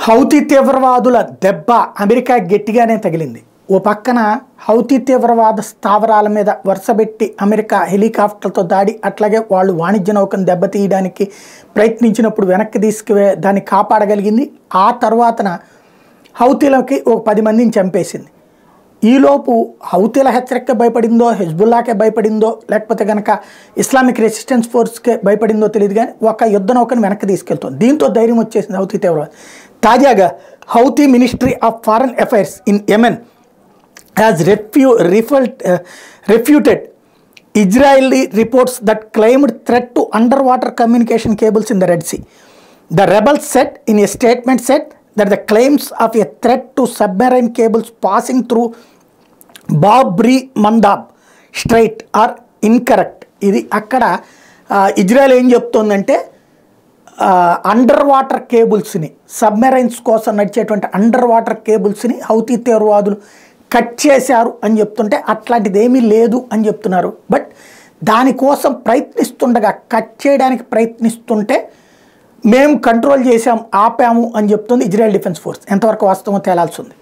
Houthi తీవ్రవాదుల దెబ్బ America గట్టిగానే తగిలింది. ఓ పక్కన హౌతీ తీవ్రవాద స్థావరాల మీద వరుసబెట్టి అమెరికా హెలికాప్టర్లతో దాడి, అట్లాగే వాళ్ళు వాణిజ్య నౌకను దెబ్బతీయడానికి ప్రయత్నించినప్పుడు వెనక్కి దాన్ని కాపాడగలిగింది. ఆ తర్వాతన హౌతీలకి ఒక 10 మందిని చంపేసింది. ఈలోపు హౌతీల హెచ్చరిక భయపడిందో, హెజ్బుల్లాకే భయపడిందో, లేకపోతే కనుక ఇస్లామిక్ రెసిస్టెన్స్ ఫోర్స్కే భయపడిందో తెలియదు, కానీ ఒక యుద్ధ నౌకను వెనక్కి తీసుకెళ్తుంది. దీంతో ధైర్యం వచ్చేసింది హౌతీ తీవ్రవాద. తాజాగా Houthi ministry of foreign affairs in Yemen has refuted Israeli reports that claimed threat to underwater communication cables in the Red Sea. The rebels said in a statement that the claims of a threat to submarine cables passing through Bab el Mandab Strait are incorrect. ఇది అక్కడ Israel ఏం చెప్తోందంటే under water కేబుల్స్ని, submarines కోసం నడిచేటువంటి under water కేబుల్స్ని Houthi తీవ్రవాదులు cut చేశారు అని చెప్తుంటే అట్లాంటిది ఏమీ లేదు అని చెప్తున్నారు. బట్ దానికోసం ప్రయత్నిస్తుండగా, కట్ చేయడానికి ప్రయత్నిస్తుంటే మేము కంట్రోల్ చేసాం, ఆపాము అని చెప్తుంది ఇజ్రాయెల్ డిఫెన్స్ ఫోర్స్. ఎంతవరకు వాస్తవం తేలాల్సి ఉంది.